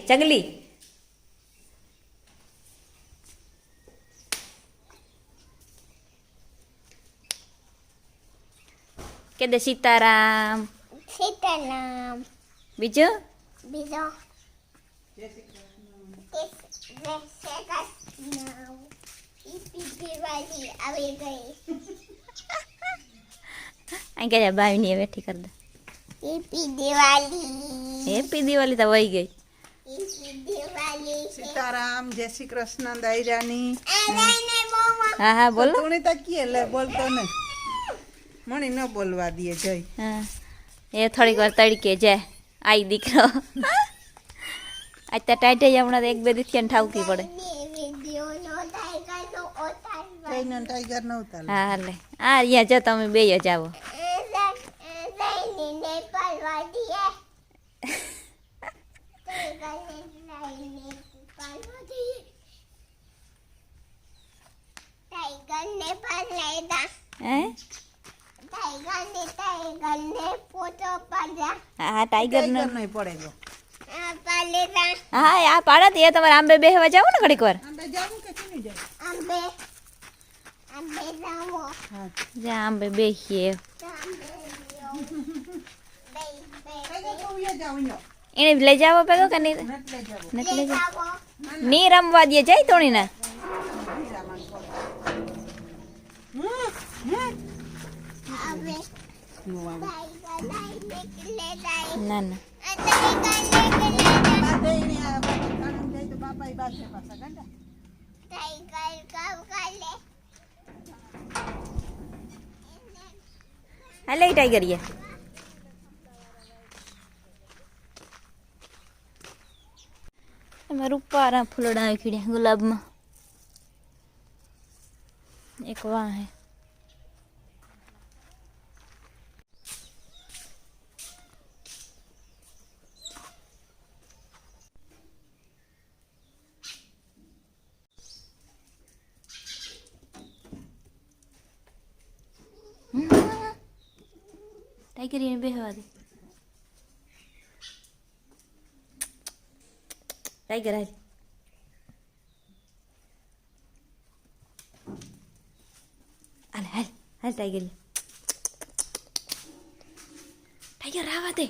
જંગલી કે દે સીતારામ સીતારામ બીજું બીજો દિવાળી આવી ગઈ અહીં કે બાવી ની બેઠી કરી દે હેપી દિવાળી હેપી દિવાળી તો વહી ગઈ હેપી દિવાળી સીતારામ જય શ્રી કૃષ્ણ દાયરાની હા હા બોલો તું તકીએ લે બોલતો ને મણી ન બોલવા દે જય હા એ થોડીક વાર તડકે જાય આઈ દીકરો આજ તો ટાઈટે હમણાં તો એક બે દિવસથી એને ઠાવકી પડે જયનો ટાઈગર ન ઉતાર હા લે હા અહીંયા જો તમે બે જ આવો હે હા ટાઈગર નો નહીં પડે ગો હા આ પાડા તે તમારે આંબે બેહવા જાવ ને ઘડીક વાર આંબે જાવું કે ચીની જાય હા જ્યાં આંબે બેસીએ ટાઈગર તો ઉયા જાવ યો એને લઈ જાવ પેલો કે નહીં નટ લઈ જાવ નથી લઈ જાવ ની રમવા દે જાય તોડી ના ના ના બાપા બાસે પાછા ગાંડા હાલે ટાઈગર યા એમાં રૂપારા ફૂલડા ખીડ્યા ગુલાબમાં એક વાહ હે ટાઈગર એને બેહવા દે ટાઈગર હાલ હાલ હાલ હાલ ટાઈગર ટાઈગર આવા દે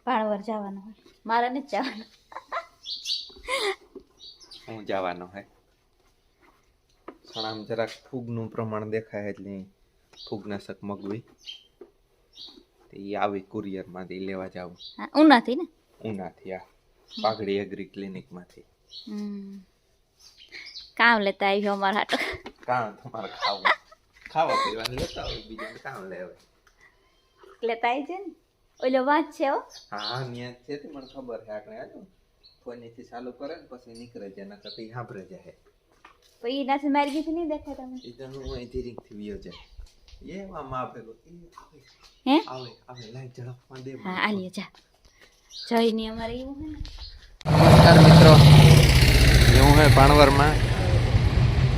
પાણવર જવાનું હોય મારે નથી જવાનું હું જવાનો હે પણ આમ જરાક ફૂગનું પ્રમાણ દેખાય એટલે ફૂગનાશક મગવી એ આવી કુરિયરમાંથી લેવા જાવું હા ઉનાથી ને ઉનાથી આ પાઘડી એગ્રી ક્લિનિકમાંથી કામ લેતા આવ્યો અમારા હાટો કામ તમારે ખાવા પીવાનું લેતા હોય બીજાને કામ લેવે લેતા આવી છે ને ઓલો વાત છે હો હા ન્યા છે તે મને ખબર છે આપણે આજો ફોનથી ચાલુ કરે ને પછી નીકળે છે નકર તો હાંભરે જાય પછી નાથી મારી ગીત નહીં દેખાય તમે એ તો હું અહીંથી રીંગથી વિયો જાય એવા માં ભેગો હે આવે આવે લાઈટ ઝડપમાં દે હા આલીએ જા જઈની અમારે એવું હે ને નમસ્કાર મિત્રો હું હે પાણવરમાં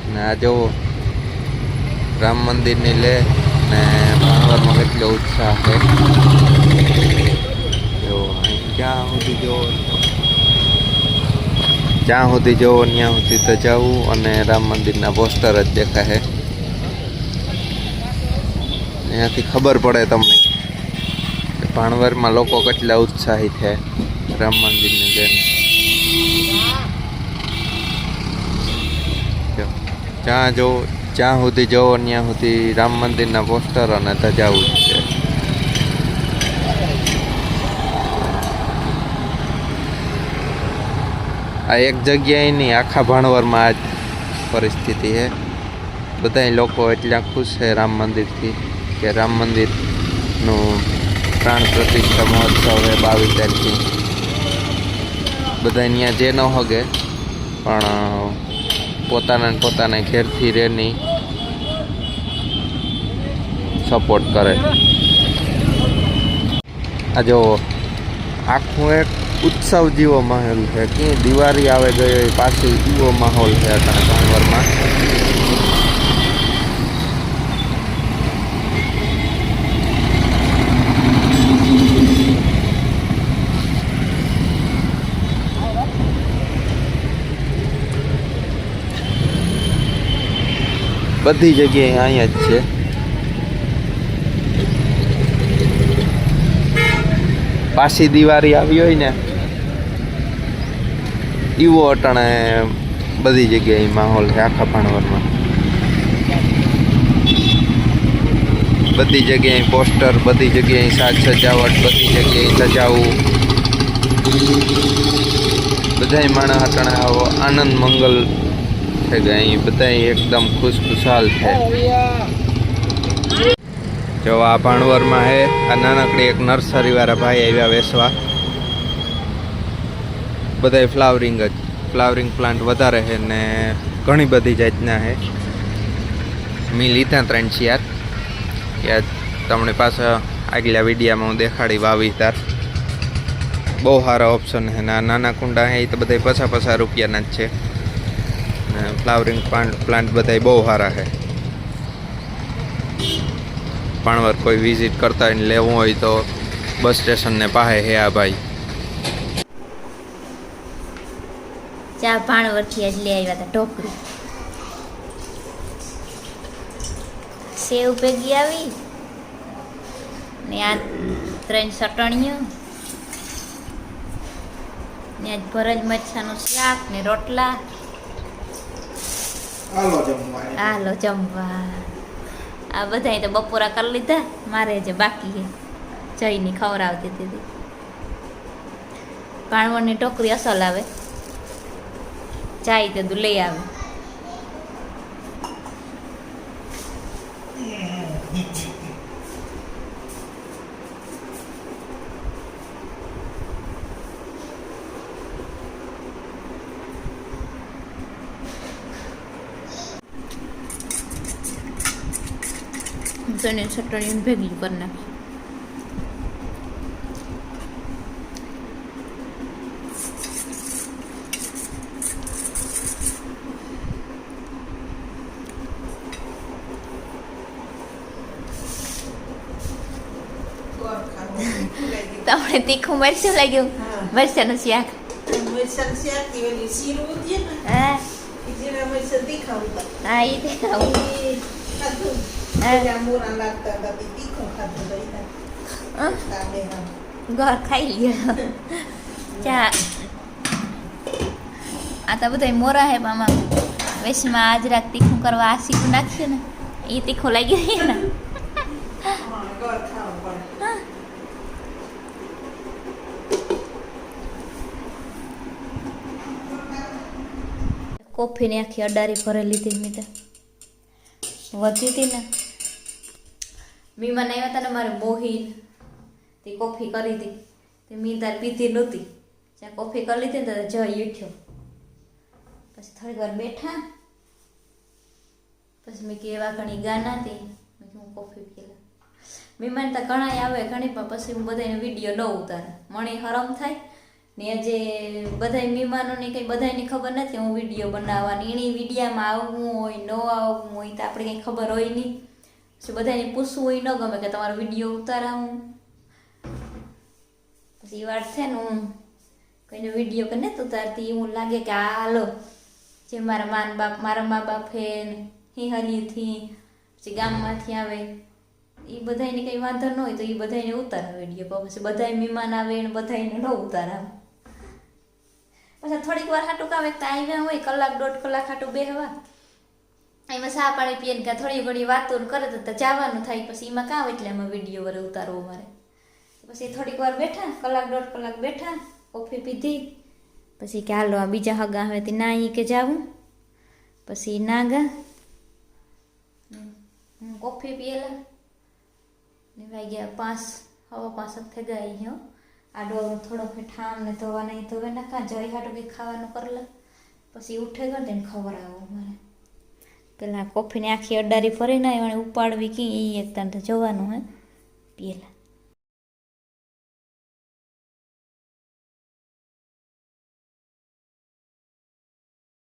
ને આ જો રામ મંદિરની લે ને પાણવરમાં કેટલો ઉત્સાહ છે જો જ્યાં સુધી જો ત્યાં સુધી જો ત્યાં સુધી તો જવું અને રામ મંદિરના પોસ્ટર જ દેખાય છે એનાથી ખબર પડે તમને કે ભાણવરમાં લોકો કેટલા ઉત્સાહિત છે રામ મંદિરને લઈને જ્યાં સુધી જવો ત્યાં સુધી રામ મંદિરના પોસ્ટર અને ધજાવું જ છે આ એક જગ્યાએ નહીં આખા ભાણવરમાં આ જ પરિસ્થિતિ છે બધાય લોકો એટલા ખુશ છે રામ મંદિરથી કે રામ મંદિરનું પ્રાણ પ્રતિષ્ઠા મહોત્સવ છે 22 તારીખથી. બધા ત્યાં જે ન હગે પણ પોતાના ઘેરથી રેની સપોર્ટ કરે. આ જો આખું એક ઉત્સવ જેવો માહોલ છે કે દિવાળી આવે ગઈ પાછી એવો માહોલ છે અત્યારે ભાણવરમાં. બધી જગ્યાએ અહીંયા જ છે. પાછી દિવાળી આવી હોય ને એવો અટાણે બધી જગ્યાએ માહોલ છે આખા ભાણવરમાં. બધી જગ્યાએ પોસ્ટર, બધી જગ્યાએ સાજ સજાવટ, બધી જગ્યાએ સજાવું. બધાય માણસ અટાણે આવો આનંદ મંગલ થઈ ગયા. અહીં બધા એકદમ ખુશખુશાલ છે. જો આ ભાણવરમાં હે આ નાનકડી એક નર્સરી વાળા ભાઈ આવ્યા વેચવા. બધા ફ્લાવરિંગ પ્લાન્ટ વધારે છે ને ઘણી બધી જાતના છે. મેં લીધા 3-4 યાર તમને પાછા આગલા વિડીયામાં હું દેખાડી વાવી તાર. બહુ સારા ઓપ્શન છે ને આ નાના કુંડા છે એ તો બધા પછા રૂપિયાના જ છે. ને ફ્લાવરિંગ પ્લાન્ટ બધા બહુ સારા છે. ભાણવર કોઈ વિઝિટ કરતા હોય ને લેવું હોય તો બસ સ્ટેશનને પાસે હે આ ભાઈ. ચા ભાણવરથી જ લઈ આવ્યા હતા ઢોકળી. સેવ ભેગી આવી ને આ 3 ચટણીઓ ને આજ ભરજ મરચાંનું શાક ને રોટલા. હાલો જમવા. આ બધાય તો બપોરા કરી લીધા. મારે જે બાકી છે જઈને ખવડાવતી હતી. ભાણવરની ટોકરી અસલ આવે. ચાય તે લઈ આવે. ચટણી ભેગી કરી નાખી. તમને તીખું મરચું લાગ્યું? મરચાંનું શાક. હા હા એ દેખાવું. ઘર ખાઈ લ્યો. ચા આ તો બધા મોરા હે આમાં વેસમાં આજ રાત તીખું કરવા આ સીખું નાખ્યું ને એ તીખું લાગી ગયું ને. કોફીની આખી અડારી ભરેલી હતી મેં તો વધી હતી ને. મીમાન આવ્યા હતા ને મારે મોહીન તે કોફી કરી હતી તે મી તાર પીધી નહોતી. જ્યાં કોફી કરી લીધી ને તો જઈ ઉઠ્યો. પછી થોડીક વાર બેઠા. પછી મેં કે એવા ઘણી ગાના હતી મેં હું કોફી પીલા. મીમાન તો ઘણા આવે ઘણી પણ પછી હું બધાને વિડીયો ન ઉતારે. મને હરમ થાય ને જે બધા મહેમાનોને કંઈ બધાની ખબર નથી હું વિડીયો બનાવવાની. એની વિડીયામાં આવવું હોય ન આવવું હોય તો આપણે કંઈ ખબર હોય નહીં. પછી બધાને પૂછવું હોય ન ગમે કે તમારો વિડીયો ઉતારાવું. પછી એ વાત છે ને હું કોઈનો વિડીયો કે નથી ઉતારતી. એવું લાગે કે આ હાલો જે મારા મા બાપ હે હિહલીથી પછી ગામમાંથી આવે એ બધાને કંઈ વાંધો ન હોય તો એ બધાને ઉતારે વિડીયો. પછી બધા મહેમાન આવે ને બધાને ન ઉતારાવે. પછી થોડીક વાર હાટું કામ એક આવ્યા હોય 1-1.5 કલાક હાટું બેહવા. એમાં સા પાણી પીએ ને થોડી ઘણી વાતો કરે તો જવાનું થાય. પછી એમાં કામ એટલે એમાં વિડીયો વરે ઉતારવો મારે. પછી થોડીક વાર બેઠા 1-1.5 કલાક બેઠા કોફી પીધી. પછી કે હાલો આ બીજા હગા હવે તે ના અહીં કે જાવું. પછી ના ગા કોફી પીએલા ને વાગ્યા 5 હવા 5 થઈ ગયા હો આ ડોરો થોડો ઠામ ને ધોવા નહીં ધોવે નાખા જઈ હાટું કંઈ ખાવાનું કરલે પછી ઉઠે કરી દે ને ખબર આવો મારે પેલા કોફીને આખી અડારી ફરીને આવી ઉપાડવી કી એ એક તાન તો જોવાનું હે પેલા